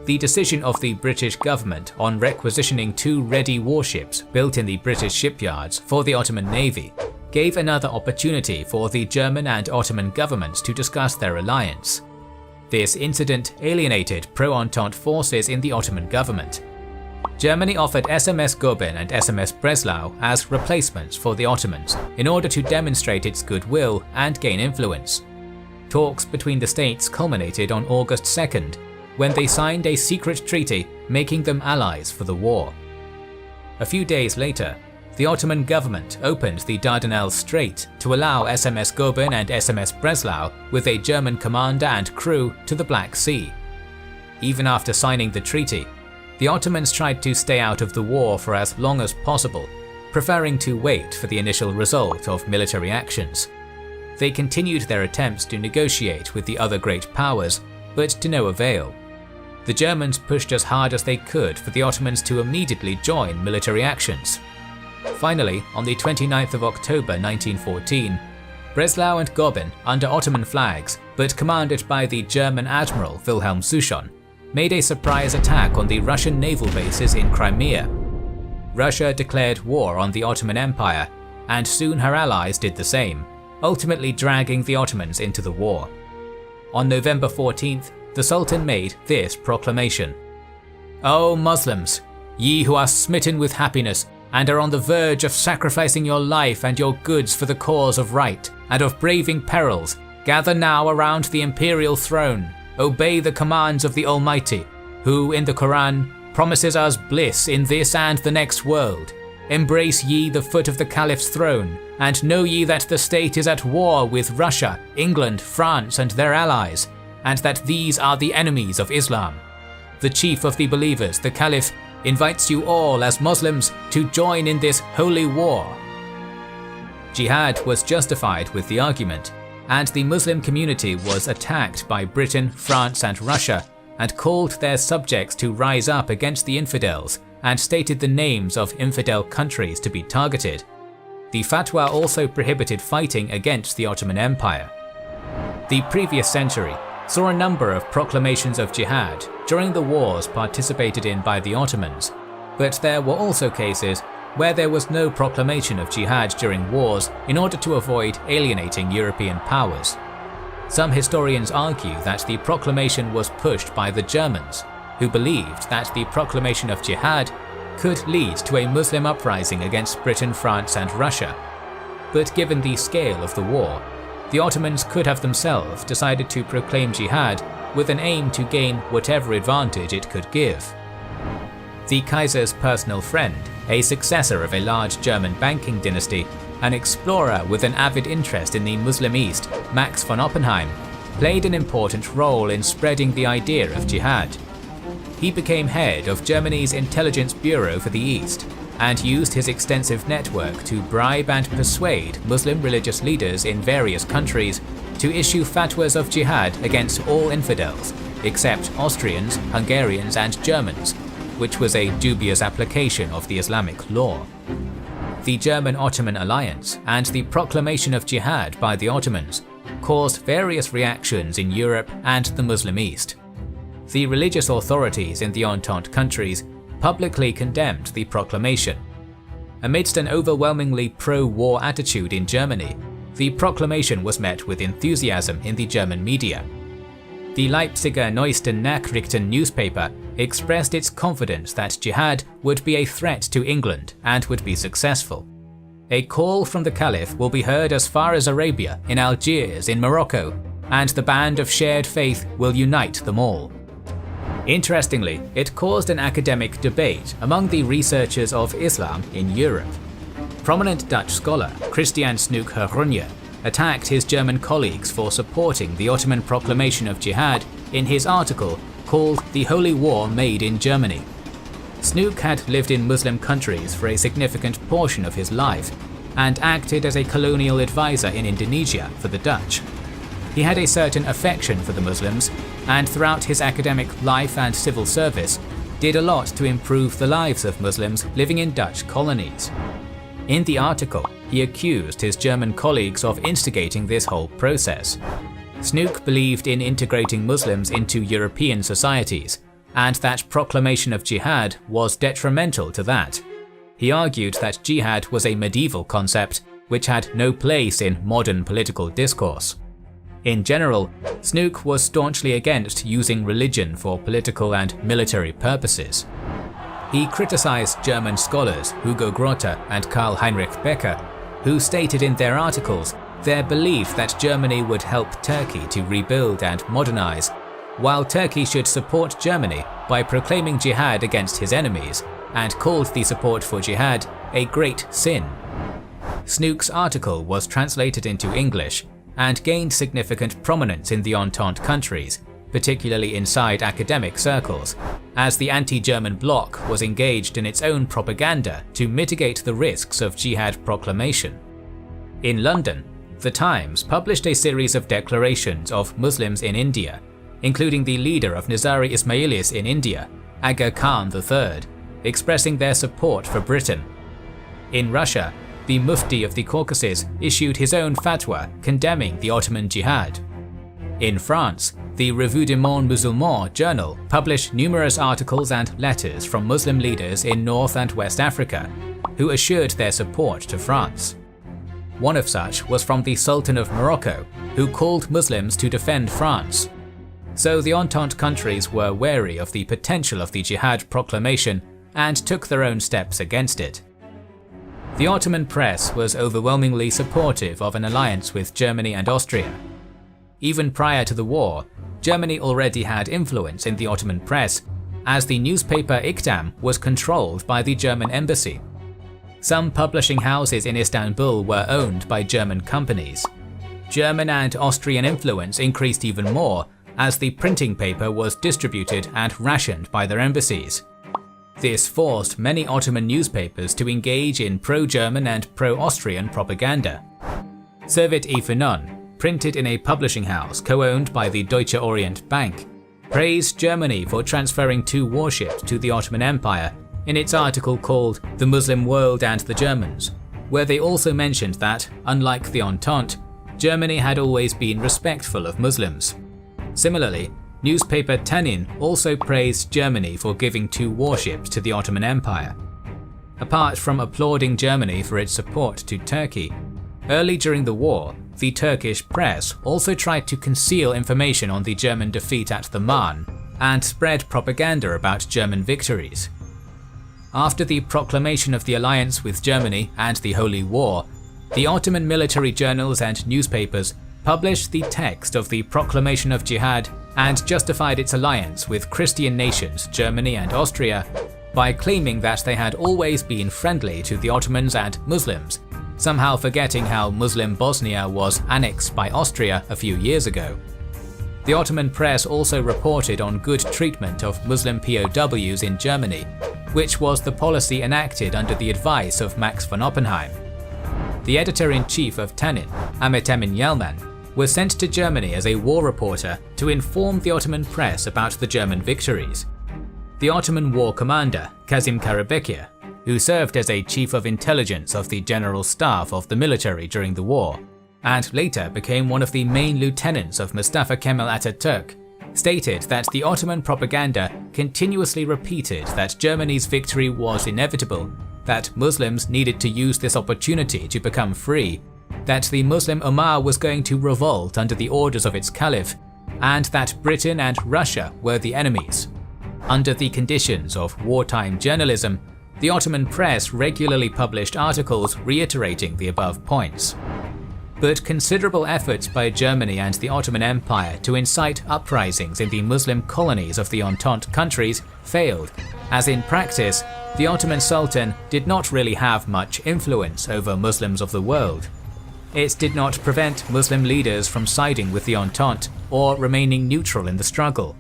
The decision of the British government on requisitioning 2 ready warships built in the British shipyards for the Ottoman Navy gave another opportunity for the German and Ottoman governments to discuss their alliance. This incident alienated pro-Entente forces in the Ottoman government. Germany offered SMS Goeben and SMS Breslau as replacements for the Ottomans in order to demonstrate its goodwill and gain influence. Talks between the states culminated on August 2nd, when they signed a secret treaty making them allies for the war. A few days later, the Ottoman government opened the Dardanelles Strait to allow SMS Goeben and SMS Breslau with a German commander and crew to the Black Sea. Even after signing the treaty, the Ottomans tried to stay out of the war for as long as possible, preferring to wait for the initial result of military actions. They continued their attempts to negotiate with the other great powers, but to no avail. The Germans pushed as hard as they could for the Ottomans to immediately join military actions. Finally, on the 29th of October 1914, Breslau and Goeben, under Ottoman flags but commanded by the German Admiral Wilhelm Souchon, made a surprise attack on the Russian naval bases in Crimea. Russia declared war on the Ottoman Empire, and soon her allies did the same, ultimately dragging the Ottomans into the war. On November 14th, the Sultan made this proclamation: "O Muslims, ye who are smitten with happiness and are on the verge of sacrificing your life and your goods for the cause of right, and of braving perils, gather now around the imperial throne, obey the commands of the Almighty, who in the Quran promises us bliss in this and the next world. Embrace ye the foot of the Caliph's throne, and know ye that the state is at war with Russia, England, France and their allies, and that these are the enemies of Islam. The chief of the believers, the Caliph, invites you all as Muslims to join in this holy war." Jihad was justified with the argument, and the Muslim community was attacked by Britain, France and Russia, and called their subjects to rise up against the infidels, and stated the names of infidel countries to be targeted. The fatwa also prohibited fighting against the Ottoman Empire. The previous century saw a number of proclamations of jihad during the wars participated in by the Ottomans, but there were also cases where there was no proclamation of jihad during wars in order to avoid alienating European powers. Some historians argue that the proclamation was pushed by the Germans, who believed that the proclamation of jihad could lead to a Muslim uprising against Britain, France and Russia. But given the scale of the war, the Ottomans could have themselves decided to proclaim jihad with an aim to gain whatever advantage it could give. The Kaiser's personal friend, a successor of a large German banking dynasty, an explorer with an avid interest in the Muslim East, Max von Oppenheim, played an important role in spreading the idea of jihad. He became head of Germany's intelligence bureau for the East, and used his extensive network to bribe and persuade Muslim religious leaders in various countries to issue fatwas of jihad against all infidels, except Austrians, Hungarians and Germans, which was a dubious application of the Islamic law. The German-Ottoman alliance and the proclamation of jihad by the Ottomans caused various reactions in Europe and the Muslim East. The religious authorities in the Entente countries publicly condemned the proclamation. Amidst an overwhelmingly pro-war attitude in Germany, the proclamation was met with enthusiasm in the German media. The Leipziger Neuesten Nachrichten newspaper expressed its confidence that jihad would be a threat to England and would be successful. A call from the Caliph will be heard as far as Arabia, in Algiers, in Morocco, and the band of shared faith will unite them all. Interestingly, it caused an academic debate among the researchers of Islam in Europe. Prominent Dutch scholar Christian Snoek Herronje attacked his German colleagues for supporting the Ottoman proclamation of jihad in his article called "The Holy War Made in Germany." Snoek had lived in Muslim countries for a significant portion of his life and acted as a colonial advisor in Indonesia for the Dutch. He had a certain affection for the Muslims, and throughout his academic life and civil service, did a lot to improve the lives of Muslims living in Dutch colonies. In the article, he accused his German colleagues of instigating this whole process. Snoek believed in integrating Muslims into European societies, and that proclamation of jihad was detrimental to that. He argued that jihad was a medieval concept which had no place in modern political discourse. In general, Snook was staunchly against using religion for political and military purposes. He criticized German scholars Hugo Grote and Karl Heinrich Becker, who stated in their articles their belief that Germany would help Turkey to rebuild and modernize, while Turkey should support Germany by proclaiming jihad against his enemies, and called the support for jihad a great sin. Snook's article was translated into English and gained significant prominence in the Entente countries, particularly inside academic circles, as the anti-German bloc was engaged in its own propaganda to mitigate the risks of jihad proclamation. In London, The Times published a series of declarations of Muslims in India, including the leader of Nizari Ismailis in India, Aga Khan III, expressing their support for Britain. In Russia, the Mufti of the Caucasus issued his own fatwa condemning the Ottoman jihad. In France, the Revue du Monde Musulman journal published numerous articles and letters from Muslim leaders in North and West Africa, who assured their support to France. One of such was from the Sultan of Morocco, who called Muslims to defend France. So the Entente countries were wary of the potential of the jihad proclamation and took their own steps against it. The Ottoman press was overwhelmingly supportive of an alliance with Germany and Austria. Even prior to the war, Germany already had influence in the Ottoman press, as the newspaper Iktam was controlled by the German embassy. Some publishing houses in Istanbul were owned by German companies. German and Austrian influence increased even more as the printing paper was distributed and rationed by their embassies. This forced many Ottoman newspapers to engage in pro-German and pro-Austrian propaganda. Servet i Fünun, printed in a publishing house co-owned by the Deutsche Orient Bank, praised Germany for transferring 2 warships to the Ottoman Empire in its article called The Muslim World and the Germans, where they also mentioned that, unlike the Entente, Germany had always been respectful of Muslims. Similarly, newspaper Tanin also praised Germany for giving 2 warships to the Ottoman Empire. Apart from applauding Germany for its support to Turkey, early during the war, the Turkish press also tried to conceal information on the German defeat at the Marne and spread propaganda about German victories. After the proclamation of the alliance with Germany and the Holy War, the Ottoman military journals and newspapers published the text of the proclamation of jihad and justified its alliance with Christian nations Germany and Austria by claiming that they had always been friendly to the Ottomans and Muslims, somehow forgetting how Muslim Bosnia was annexed by Austria a few years ago. The Ottoman press also reported on good treatment of Muslim POWs in Germany, which was the policy enacted under the advice of Max von Oppenheim. The editor-in-chief of Tanin, Ahmet Emin Yelman, was sent to Germany as a war reporter to inform the Ottoman press about the German victories. The Ottoman war commander, Kazim Karabekir, who served as a chief of intelligence of the general staff of the military during the war, and later became one of the main lieutenants of Mustafa Kemal Ataturk, stated that the Ottoman propaganda continuously repeated that Germany's victory was inevitable, that Muslims needed to use this opportunity to become free, that the Muslim Ummah was going to revolt under the orders of its caliph, and that Britain and Russia were the enemies. Under the conditions of wartime journalism, the Ottoman press regularly published articles reiterating the above points. But considerable efforts by Germany and the Ottoman Empire to incite uprisings in the Muslim colonies of the Entente countries failed, as in practice, the Ottoman Sultan did not really have much influence over Muslims of the world. It did not prevent Muslim leaders from siding with the Entente or remaining neutral in the struggle.